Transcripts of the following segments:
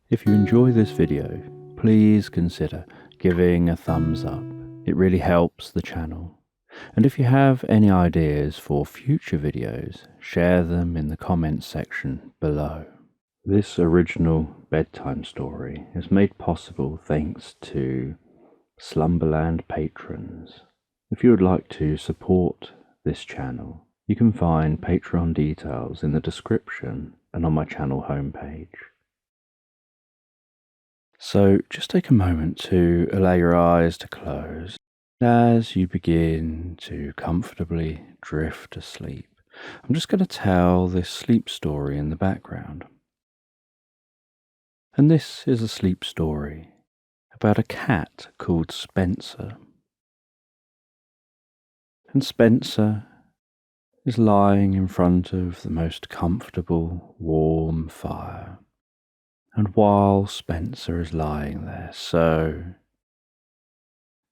If you enjoy this video, please consider giving a thumbs up. It really helps the channel. And if you have any ideas for future videos, share them in the comments section below. This original bedtime story is made possible thanks to Slumberland patrons. If you would like to support this channel, you can find Patreon details in the description and on my channel homepage. So just take a moment to allow your eyes to close. As you begin to comfortably drift asleep, I'm just going to tell this sleep story in the background. And this is a sleep story about a cat called Spencer. And Spencer is lying in front of the most comfortable, warm fire. And while Spencer is lying there,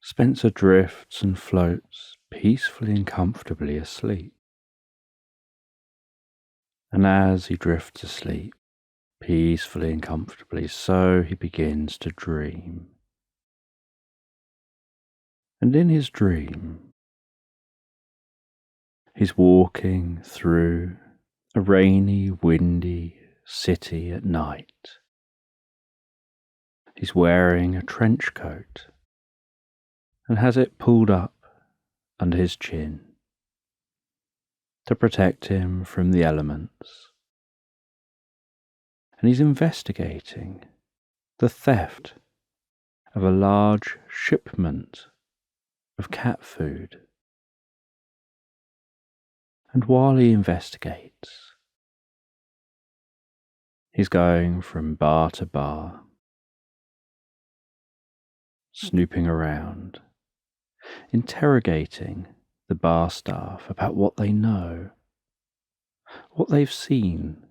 Spencer drifts and floats peacefully and comfortably asleep. And as he drifts asleep, peacefully and comfortably, he begins to dream. And in his dream, he's walking through a rainy, windy city at night. He's wearing a trench coat and has it pulled up under his chin to protect him from the elements. And he's investigating the theft of a large shipment of cat food. And while he investigates, he's going from bar to bar, snooping around, interrogating the bar staff about what they know, what they've seen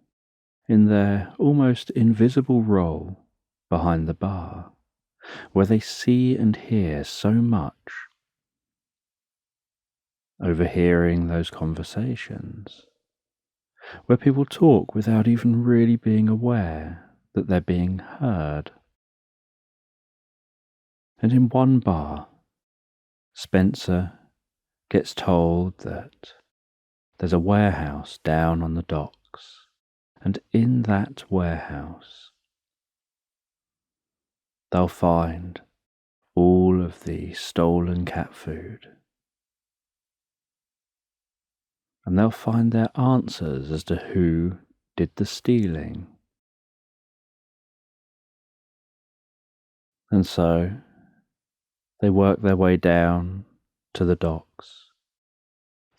in their almost invisible role behind the bar, where they see and hear so much, overhearing those conversations, where people talk without even really being aware that they're being heard. And in one bar, Spencer gets told that there's a warehouse down on the docks, and in that warehouse they'll find all of the stolen cat food, and they'll find their answers as to who did the stealing. And so they work their way down to the docks,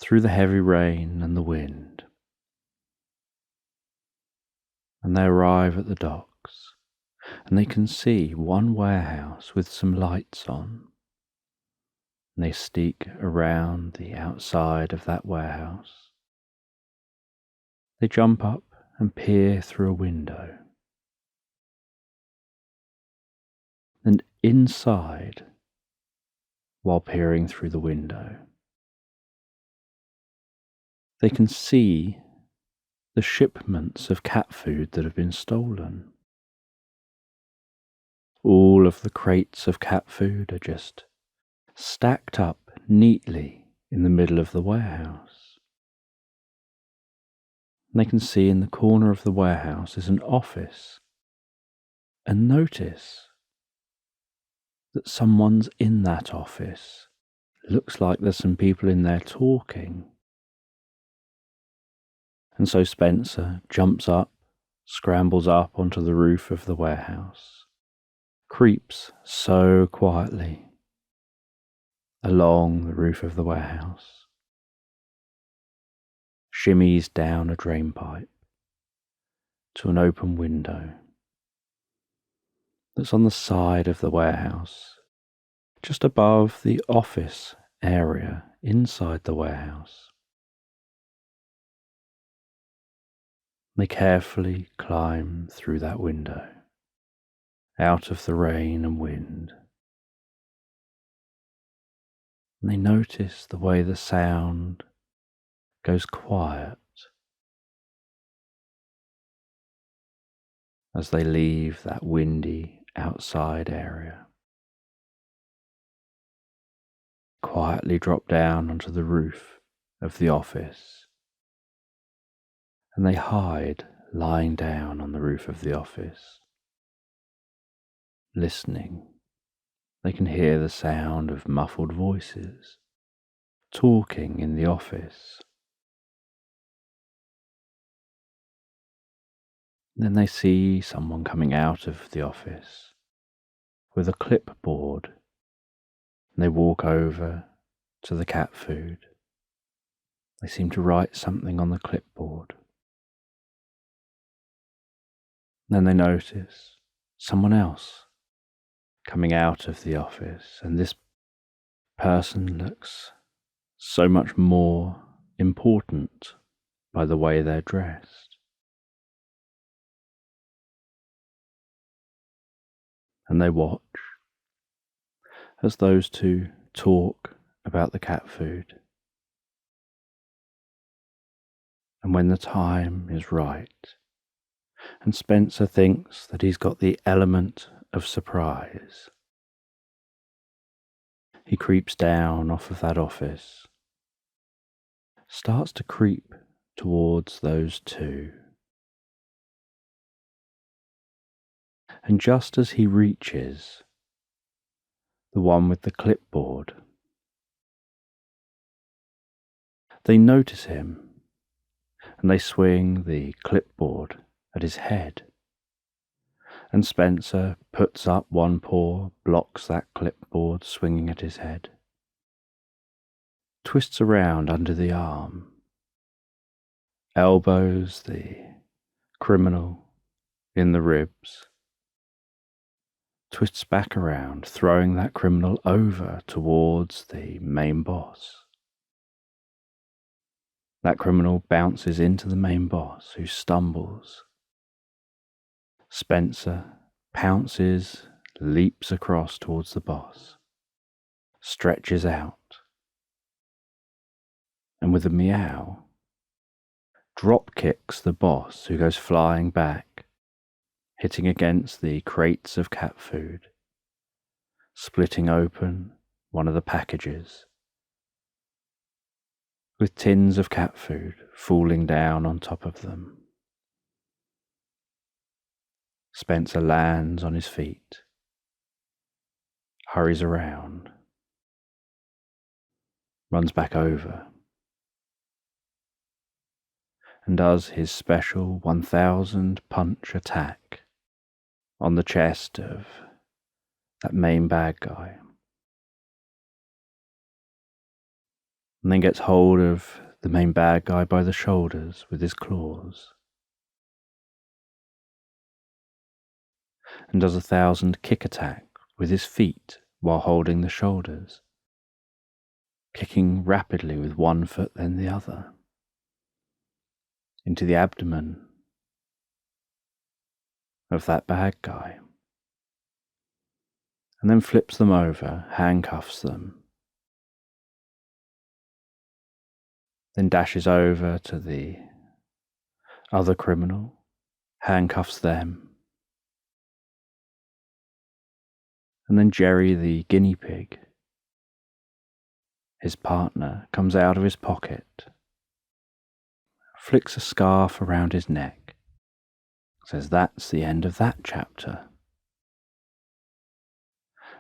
through the heavy rain and the wind. And they arrive at the docks, and they can see one warehouse with some lights on. And they sneak around the outside of that warehouse. They jump up and peer through a window. And inside, while peering through the window, they can see the shipments of cat food that have been stolen. All of the crates of cat food are just stacked up neatly in the middle of the warehouse. And they can see in the corner of the warehouse is an office, and notice that someone's in that office. It looks like there's some people in there talking. And so Spencer jumps up, scrambles up onto the roof of the warehouse, creeps so quietly along the roof of the warehouse, shimmies down a drain pipe to an open window that's on the side of the warehouse, just above the office area inside the warehouse. They carefully climb through that window, out of the rain and wind. And they notice the way the sound goes quiet. as they leave that windy outside area. Quietly drop down onto the roof of the office, and they hide lying down on the roof of the office. Listening, they can hear the sound of muffled voices talking in the office. Then they see someone coming out of the office with a clipboard, and they walk over to the cat food. They seem to write something on the clipboard. Then they notice someone else coming out of the office, and this person looks so much more important by the way they're dressed. And they watch as those two talk about the cat food. And when the time is right, and Spencer thinks that he's got the element of surprise, he creeps down off of that office, starts to creep towards those two. And just as he reaches the one with the clipboard, they notice him, and they swing the clipboard at his head. And Spencer puts up one paw, blocks that clipboard swinging at his head, twists around under the arm, elbows the criminal in the ribs, twists back around, throwing that criminal over towards the main boss. That criminal bounces into the main boss, who stumbles. Spencer pounces, leaps across towards the boss, stretches out, and with a meow, drop kicks the boss, who goes flying back, hitting against the crates of cat food, splitting open one of the packages, with tins of cat food falling down on top of them. Spencer lands on his feet, hurries around, runs back over, and does his special 1000 punch attack on the chest of that main bad guy. And then gets hold of the main bad guy by the shoulders with his claws, and does 1000 kick attack with his feet while holding the shoulders, kicking rapidly with one foot then the other, into the abdomen of that bad guy, and then flips them over, handcuffs them, then dashes over to the other criminal, handcuffs them, and then Jerry the guinea pig, his partner, comes out of his pocket, flicks a scarf around his neck, says that's the end of that chapter.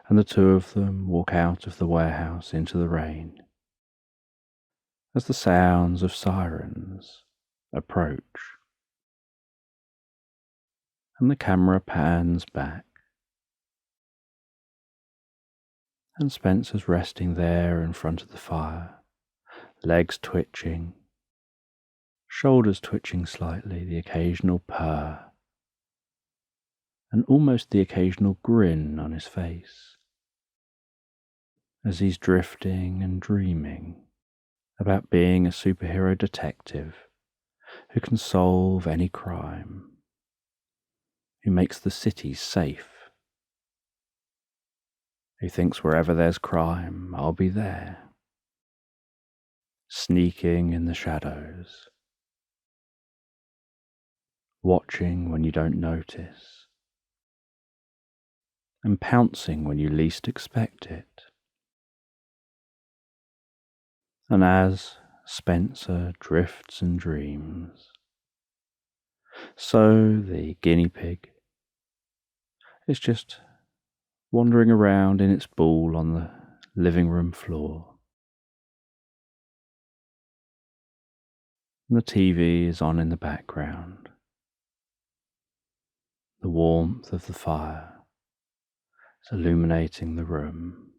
And the two of them walk out of the warehouse into the rain as the sounds of sirens approach. And the camera pans back, and Spencer's resting there in front of the fire, legs twitching, shoulders twitching slightly, the occasional purr, and almost the occasional grin on his face, as he's drifting and dreaming about being a superhero detective who can solve any crime, who makes the city safe, who thinks wherever there's crime, I'll be there, sneaking in the shadows, watching when you don't notice, and pouncing when you least expect it. And as Spencer drifts and dreams, so the guinea pig is just wandering around in its ball on the living room floor. And the TV is on in the background. The warmth of the fire is illuminating the room.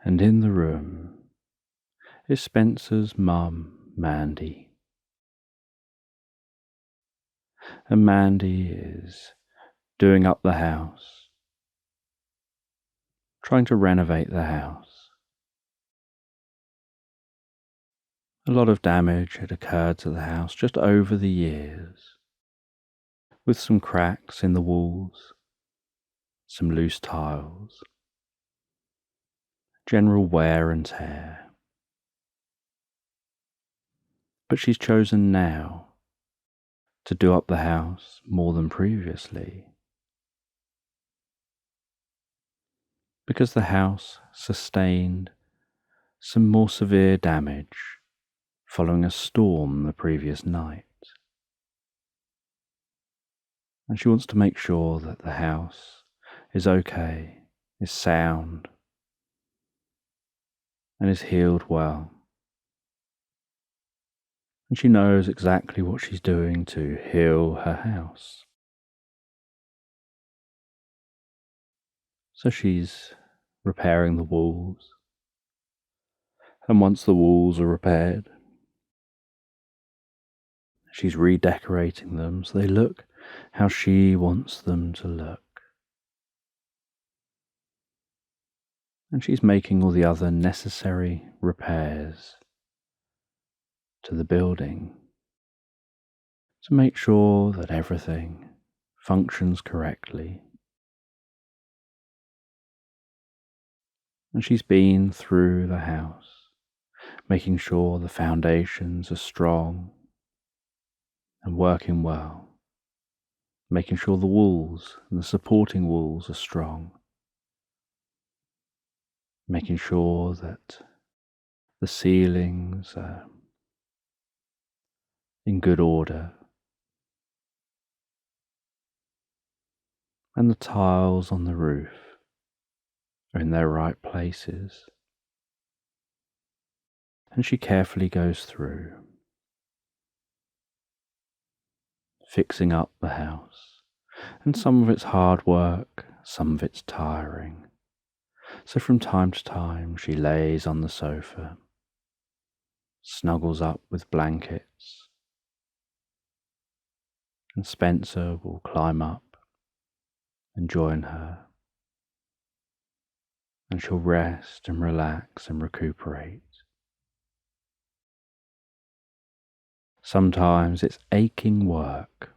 And in the room is Spencer's mum, Mandie. And Mandie is doing up the house, trying to renovate the house. A lot of damage had occurred to the house just over the years, with some cracks in the walls, some loose tiles, general wear and tear. But she's chosen now to do up the house more than previously, because the house sustained some more severe damage following a storm the previous night. And she wants to make sure that the house is okay, is sound, and is healed well. And she knows exactly what she's doing to heal her house. So she's repairing the walls, and once the walls are repaired, she's redecorating them so they look how she wants them to look. And she's making all the other necessary repairs to the building to make sure that everything functions correctly. And she's been through the house, making sure the foundations are strong and working well, making sure the walls and the supporting walls are strong, making sure that the ceilings are in good order, and the tiles on the roof are in their right places. And she carefully goes through, fixing up the house, and some of it's hard work, some of it's tiring. So from time to time she lays on the sofa, snuggles up with blankets, and Spencer will climb up and join her, and she'll rest and relax and recuperate. Sometimes it's aching work,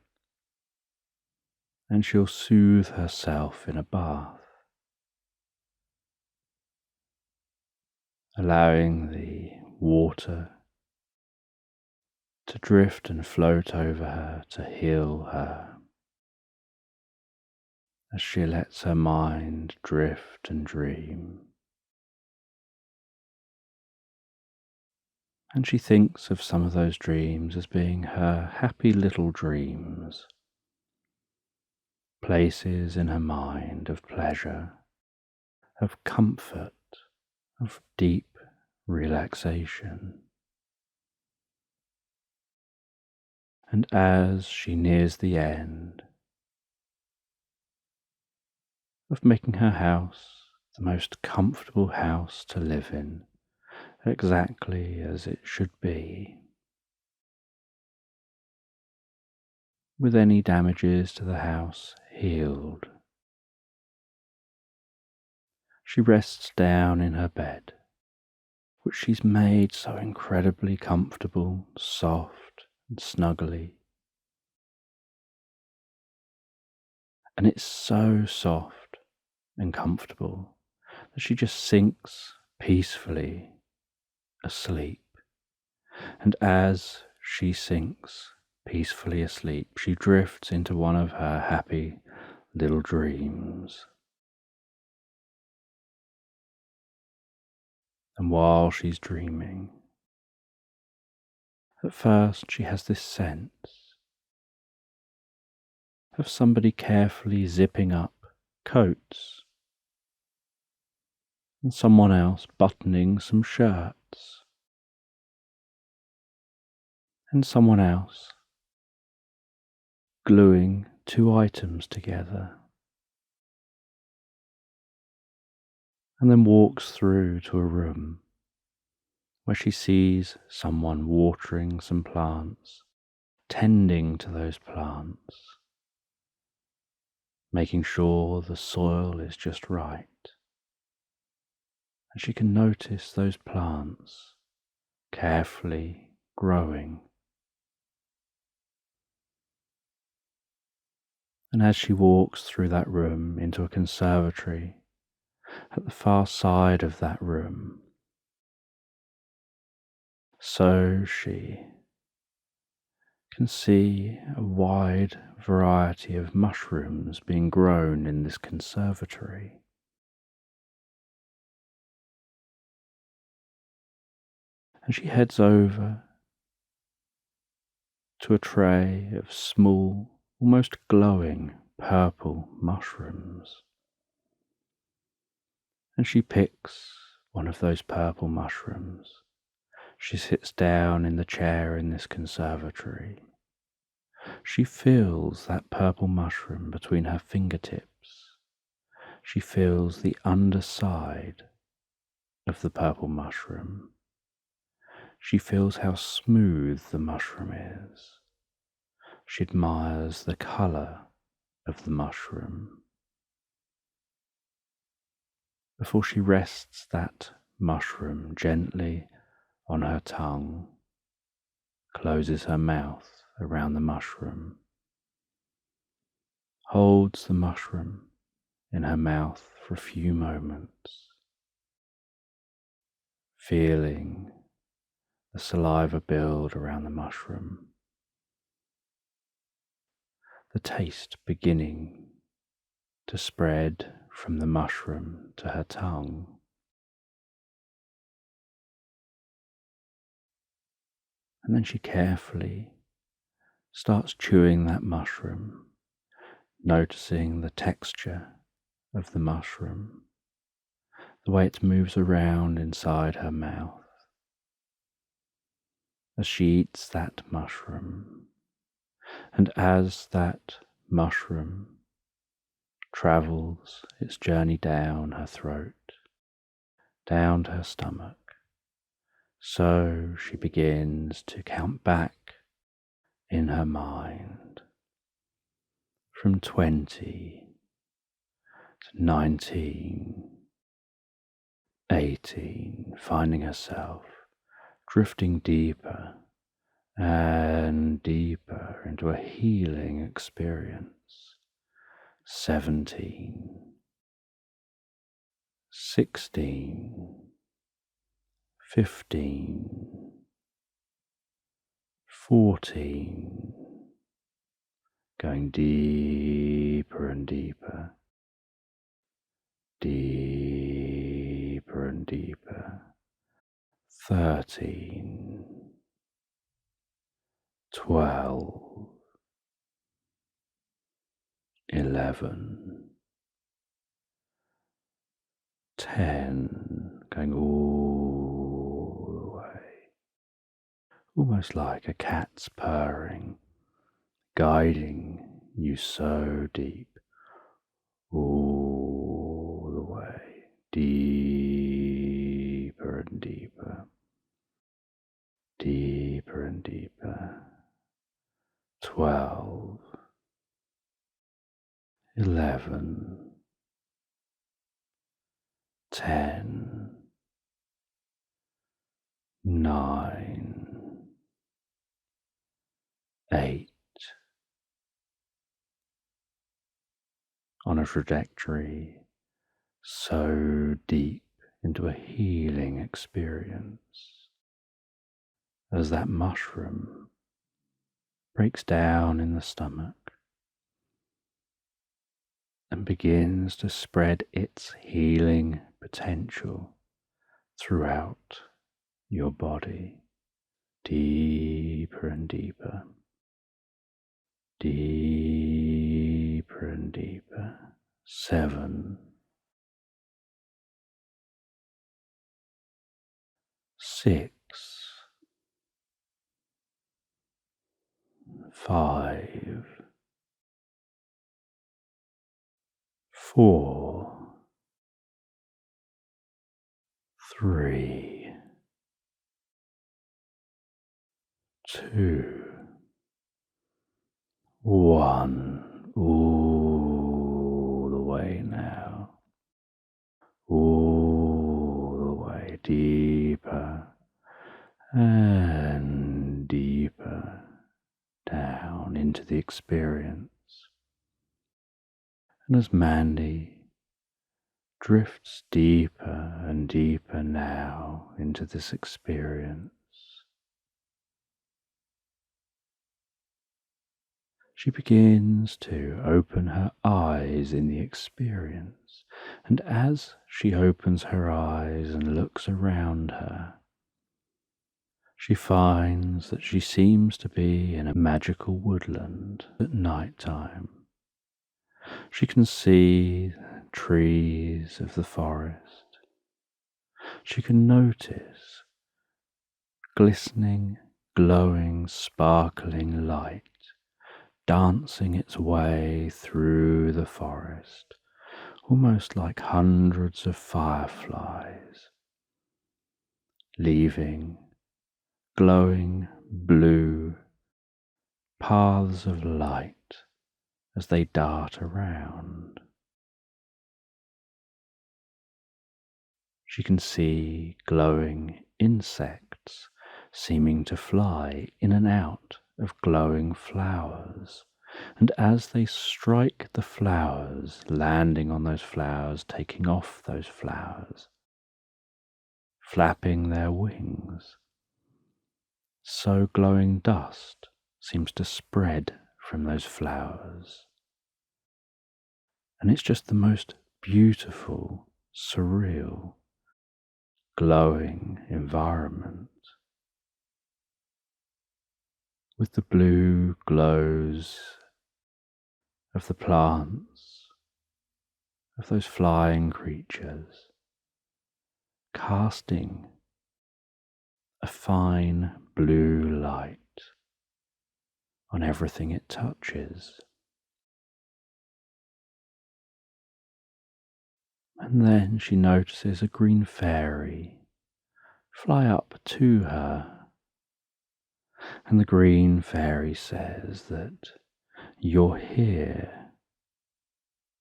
and she'll soothe herself in a bath, allowing the water to drift and float over her to heal her, as she lets her mind drift and dream. And she thinks of some of those dreams as being her happy little dreams, places in her mind of pleasure, of comfort, of deep relaxation. And as she nears the end of making her house the most comfortable house to live in, exactly as it should be, with any damages to the house healed, she rests down in her bed, which she's made so incredibly comfortable, soft and snuggly. And it's so soft and comfortable that she just sinks peacefully asleep. And as she sinks peacefully asleep. She drifts into one of her happy little dreams. And while she's dreaming, at first she has this sense of somebody carefully zipping up coats and someone else buttoning some shirts and someone else gluing two items together, and then walks through to a room where she sees someone watering some plants, tending to those plants, making sure the soil is just right. And she can notice those plants carefully growing. And as she walks through that room into a conservatory, at the far side of that room, so she can see a wide variety of mushrooms being grown in this conservatory. And she heads over to a tray of small, almost glowing purple mushrooms. And she picks one of those purple mushrooms. She sits down in the chair in this conservatory. She feels that purple mushroom between her fingertips. She feels the underside of the purple mushroom. She feels how smooth the mushroom is. She admires the colour of the mushroom. Before she rests that mushroom gently on her tongue, closes her mouth around the mushroom, holds the mushroom in her mouth for a few moments, feeling the saliva build around the mushroom, the taste beginning to spread from the mushroom to her tongue. And then she carefully starts chewing that mushroom, noticing the texture of the mushroom, the way it moves around inside her mouth as she eats that mushroom. And as that mushroom travels its journey down her throat, down to her stomach, so she begins to count back in her mind from 20 to 19, 18, finding herself drifting deeper and deeper into a healing experience. 17, 16, 15, 14, going deeper and deeper, deeper and deeper. 13, 12, 11, 10, going all the way, almost like a cat's purring, guiding you so deep, all the way, deeper and deeper, deeper and deeper. 12, 11, 10, 9, 8, on a trajectory so deep into a healing experience as that mushroom breaks down in the stomach and begins to spread its healing potential throughout your body, deeper and deeper, deeper and deeper. 7, 6, 5, 4, 3, 2, 1. All the way now. All the way deeper and deeper down into the experience. And as Mandie drifts deeper and deeper now into this experience, she begins to open her eyes in the experience, and as she opens her eyes and looks around her, she finds that she seems to be in a magical woodland at night time. She can see the trees of the forest. She can notice glistening, glowing, sparkling light dancing its way through the forest, almost like hundreds of fireflies, leaving glowing blue paths of light as they dart around. She can see glowing insects seeming to fly in and out of glowing flowers, and as they strike the flowers, landing on those flowers, taking off those flowers, flapping their wings, so glowing dust seems to spread from those flowers. And it's just the most beautiful, surreal, glowing environment, with the blue glows of the plants, of those flying creatures, casting a fine blue light on everything it touches. And then she notices a green fairy fly up to her, and the green fairy says that you're here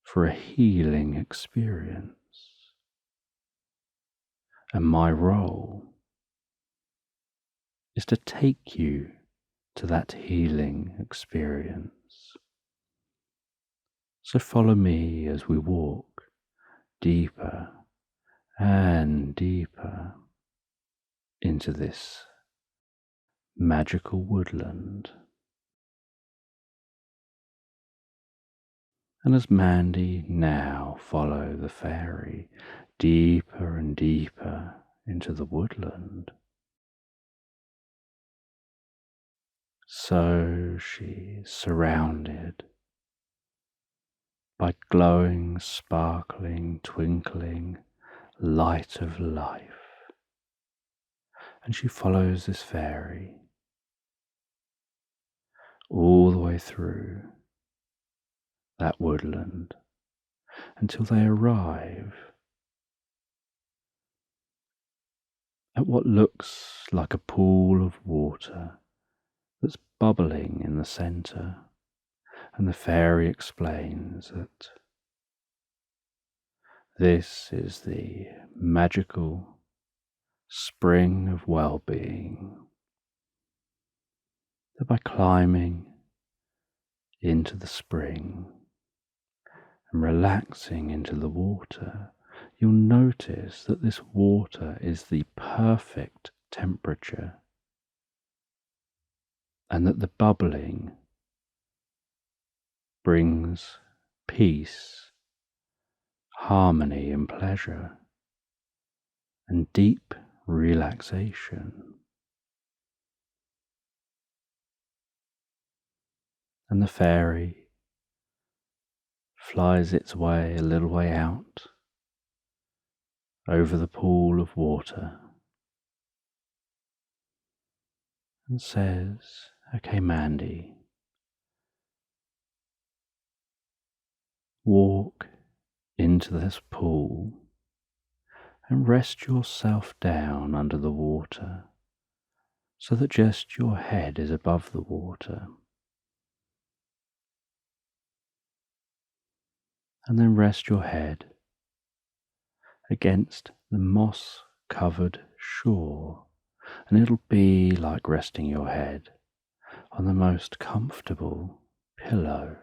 for a healing experience, and my role is to take you to that healing experience. So follow me as we walk deeper and deeper into this magical woodland. And as Mandie now follow the fairy deeper and deeper into the woodland, so she is surrounded by glowing, sparkling, twinkling light of life. And she follows this fairy all the way through that woodland until they arrive at what looks like a pool of water that's bubbling in the centre. And the fairy explains that this is the magical spring of well-being, that by climbing into the spring and relaxing into the water, you'll notice that this water is the perfect temperature and that the bubbling brings peace, harmony and pleasure, and deep relaxation. And the fairy flies its way a little way out over the pool of water and says, "Okay, Mandie, walk into this pool and rest yourself down under the water so that just your head is above the water. And then rest your head against the moss-covered shore, and it'll be like resting your head on the most comfortable pillow."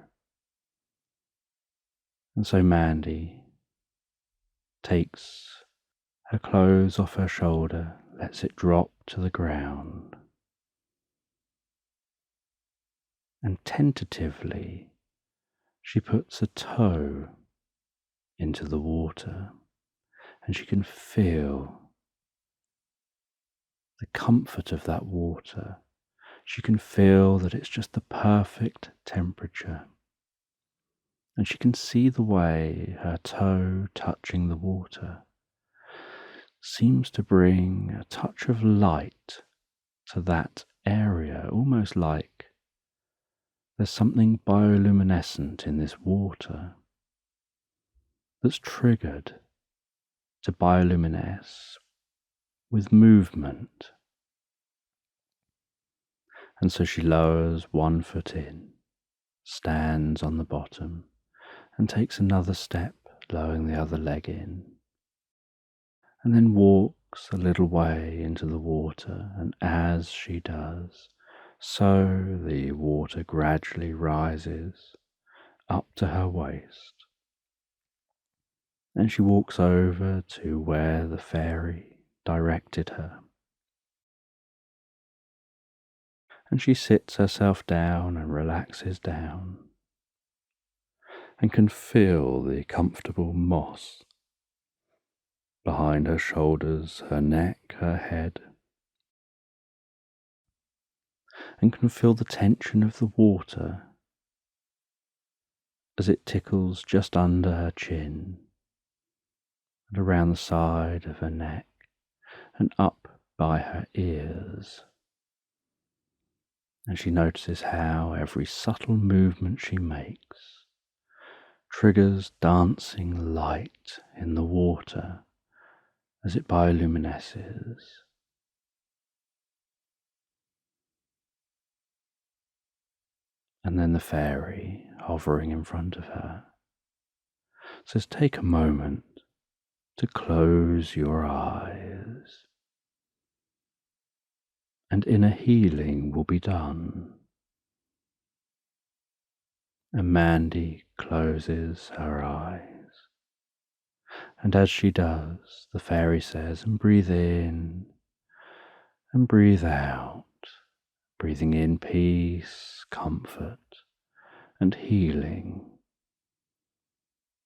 And so Mandie takes her clothes off her shoulder, lets it drop to the ground, and tentatively she puts a toe into the water, and she can feel the comfort of that water. She can feel that it's just the perfect temperature, and she can see the way her toe touching the water seems to bring a touch of light to that area, almost like there's something bioluminescent in this water that's triggered to bioluminesce with movement. And so she lowers one foot in, stands on the bottom, and takes another step, lowering the other leg in, and then walks a little way into the water, and as she does, so the water gradually rises up to her waist, and she walks over to where the fairy directed her. And she sits herself down and relaxes down, and can feel the comfortable moss behind her shoulders, her neck, her head, and can feel the tension of the water as it tickles just under her chin and around the side of her neck and up by her ears. And she notices how every subtle movement she makes triggers dancing light in the water as it bioluminesces. And then the fairy, hovering in front of her, says, "Take a moment to close your eyes, and inner healing will be done." And Mandie closes her eyes. And as she does, the fairy says, "And breathe in and breathe out," breathing in peace, comfort, and healing,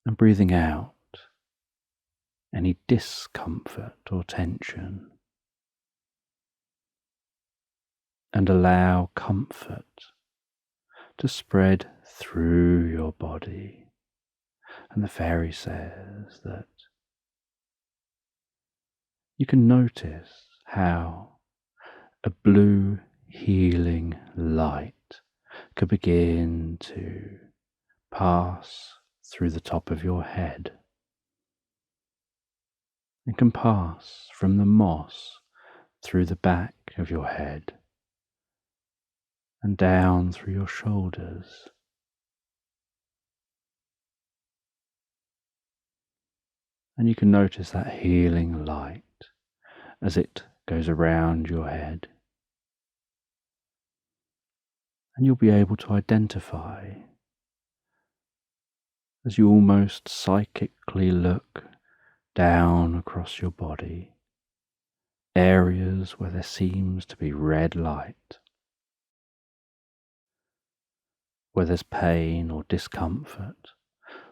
and breathing out any discomfort or tension. And allow comfort to spread through your body. And the fairy says that you can notice how a blue healing light could begin to pass through the top of your head, and can pass from the moss through the back of your head and down through your shoulders, and you can notice that healing light as it goes around your head, and you'll be able to identify, as you almost psychically look down across your body, areas where there seems to be red light, where there's pain or discomfort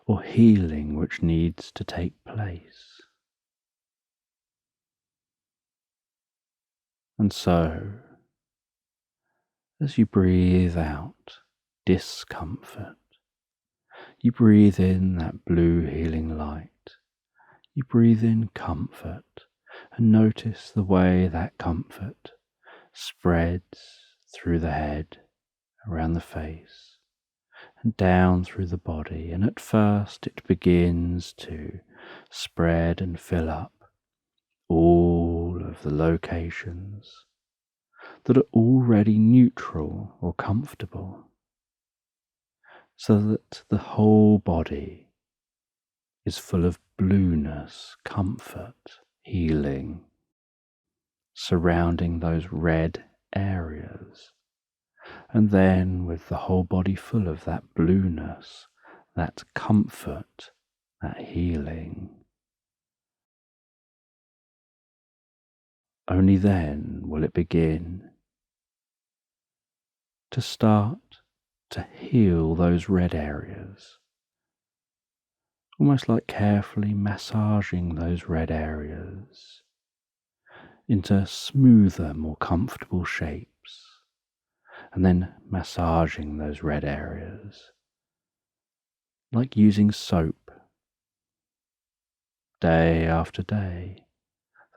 or healing which needs to take place. And so, as you breathe out discomfort, you breathe in that blue healing light. You breathe in comfort and notice the way that comfort spreads through the head, around the face, and down through the body. And at first it begins to spread and fill up all of the locations that are already neutral or comfortable, so that the whole body is full of blueness, comfort, healing, surrounding those red areas. And then with the whole body full of that blueness, that comfort, that healing, only then will it begin to start to heal those red areas, almost like carefully massaging those red areas into smoother, more comfortable shapes, and then massaging those red areas like using soap day after day,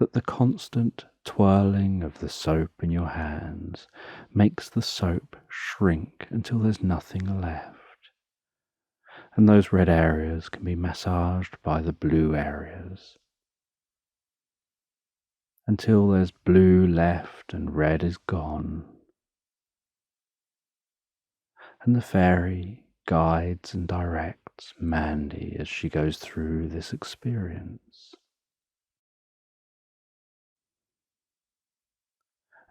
that the constant twirling of the soap in your hands makes the soap shrink until there's nothing left. And those red areas can be massaged by the blue areas until there's blue left and red is gone. And the fairy guides and directs Mandie as she goes through this experience.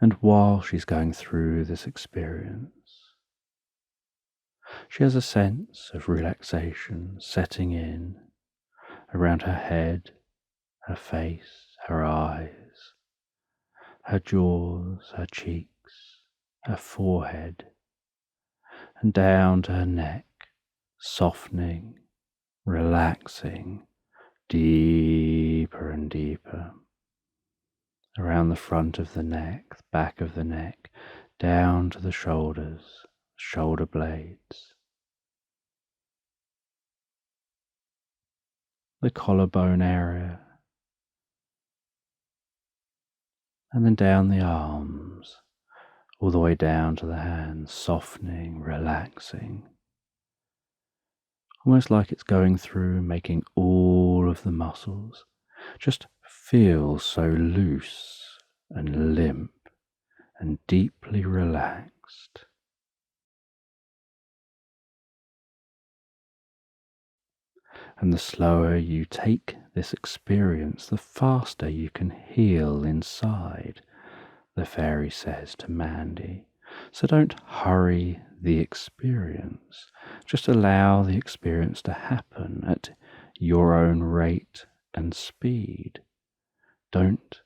And while she's going through this experience, she has a sense of relaxation setting in around her head, her face, her eyes, her jaws, her cheeks, her forehead, and down to her neck, softening, relaxing deeper and deeper, around the front of the neck, the back of the neck, down to the shoulders, shoulder blades, the collarbone area, and then down the arms, all the way down to the hands, softening, relaxing, almost like it's going through, making all of the muscles just feel so loose and limp and deeply relaxed. And the slower you take this experience, the faster you can heal inside, the fairy says to Mandie. So don't hurry the experience. Just allow the experience to happen at your own rate and speed. Don't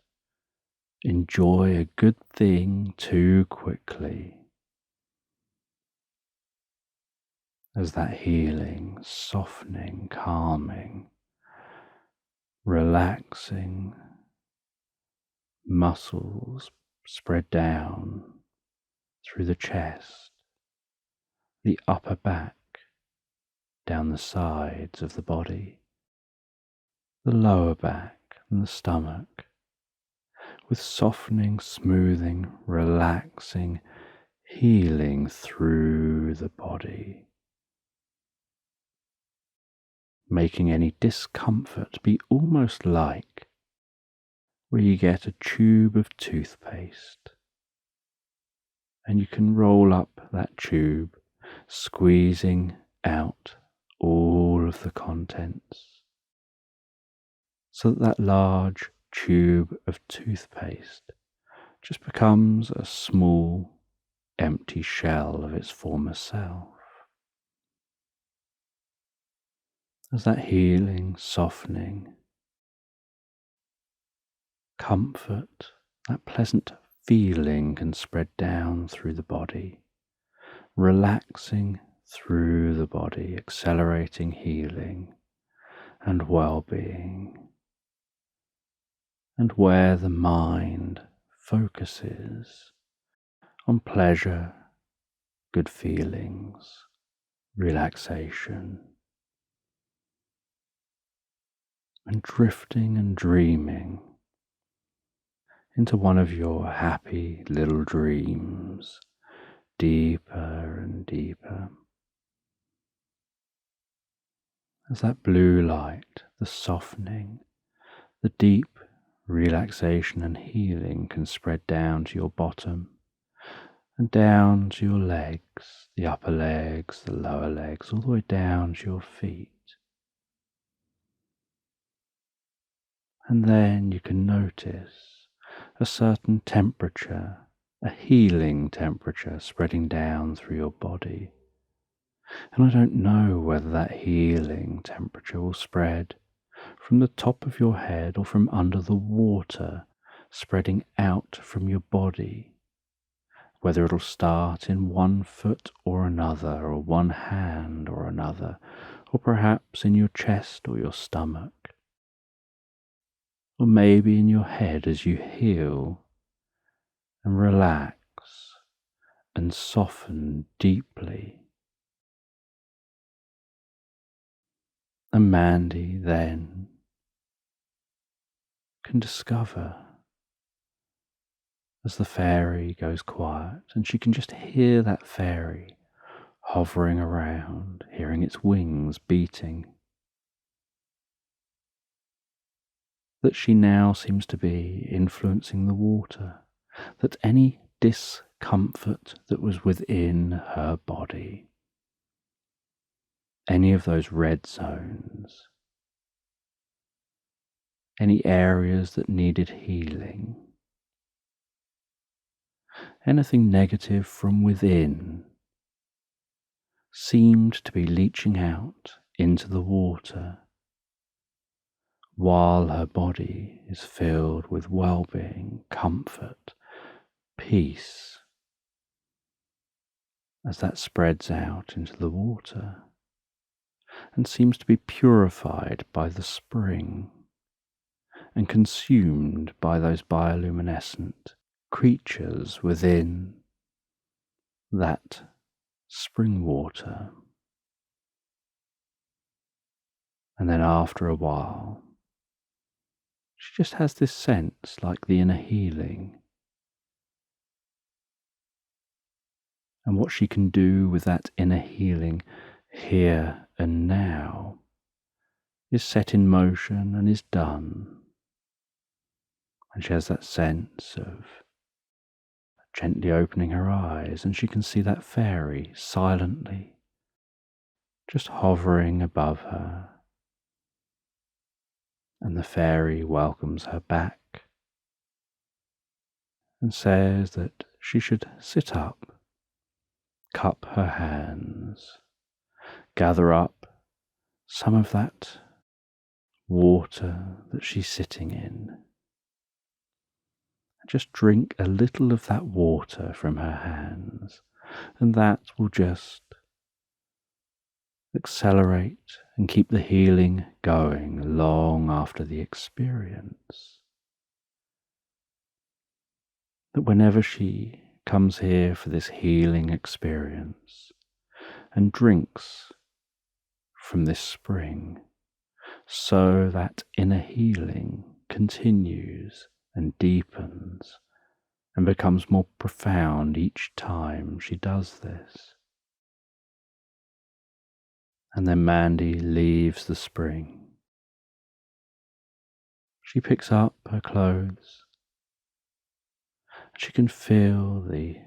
enjoy a good thing too quickly, as that healing, softening, calming, relaxing muscles spread down through the chest, the upper back, down the sides of the body, the lower back and the stomach, with softening, smoothing, relaxing, healing through the body, making any discomfort be almost like where you get a tube of toothpaste and you can roll up that tube, squeezing out all of the contents, so that that large tube of toothpaste just becomes a small, empty shell of its former self. As that healing, softening, comfort, that pleasant feeling can spread down through the body, relaxing through the body, accelerating healing and well-being. And where the mind focuses on pleasure, good feelings, relaxation, and drifting and dreaming into one of your happy little dreams, deeper and deeper. As that blue light, the softening, the deep relaxation and healing can spread down to your bottom and down to your legs, the upper legs, the lower legs, all the way down to your feet. And then you can notice a certain temperature, a healing temperature spreading down through your body. And I don't know whether that healing temperature will spread from the top of your head or from under the water, spreading out from your body. Whether it'll start in one foot or another, or one hand or another, or perhaps in your chest or your stomach, or maybe in your head as you heal and relax and soften deeply. And Mandie then can discover, as the fairy goes quiet, and she can just hear that fairy hovering around, hearing its wings beating, that she now seems to be influencing the water, that any discomfort that was within her body, any of those red zones, any areas that needed healing, anything negative from within, seemed to be leaching out into the water, while her body is filled with well-being, comfort, peace, as that spreads out into the water and seems to be purified by the spring and consumed by those bioluminescent creatures within that spring water. And then after a while, she just has this sense like the inner healing, and what she can do with that inner healing here and now is set in motion and is done. And she has that sense of gently opening her eyes, and she can see that fairy silently just hovering above her. And the fairy welcomes her back and says that she should sit up, cup her hands, gather up some of that water that she's sitting in, just drink a little of that water from her hands, and that will just accelerate and keep the healing going long after the experience. That whenever she comes here for this healing experience and drinks from this spring, so that inner healing continues and deepens and becomes more profound each time she does this. And then Mandie leaves the spring. She picks up her clothes. She can feel the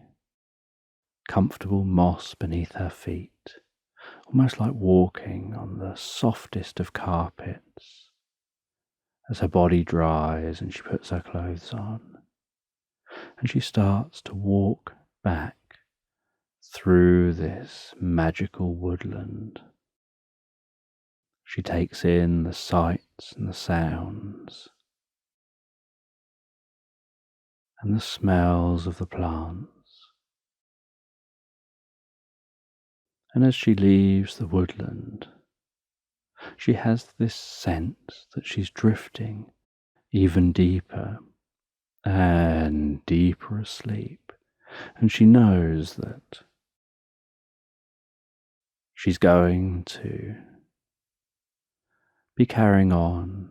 comfortable moss beneath her feet, almost like walking on the softest of carpets. As her body dries and she puts her clothes on, and she starts to walk back through this magical woodland. She takes in the sights and the sounds and the smells of the plants. And as she leaves the woodland, she has this sense that she's drifting even deeper and deeper asleep. And she knows that she's going to be carrying on,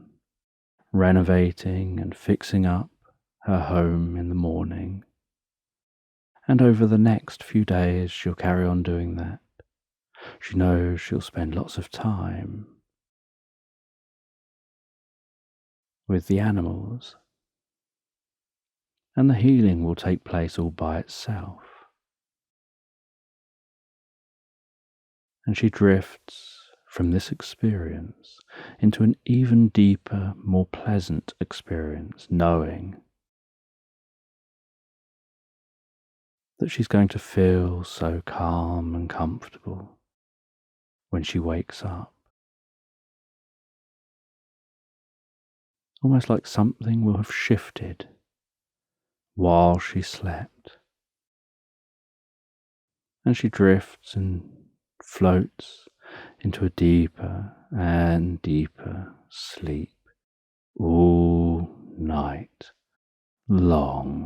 renovating and fixing up her home in the morning. And over the next few days, she'll carry on doing that. She knows she'll spend lots of time with the animals, and the healing will take place all by itself. And she drifts from this experience into an even deeper, more pleasant experience, knowing that she's going to feel so calm and comfortable when she wakes up. Almost like something will have shifted while she slept. And she drifts and floats into a deeper and deeper sleep all night long.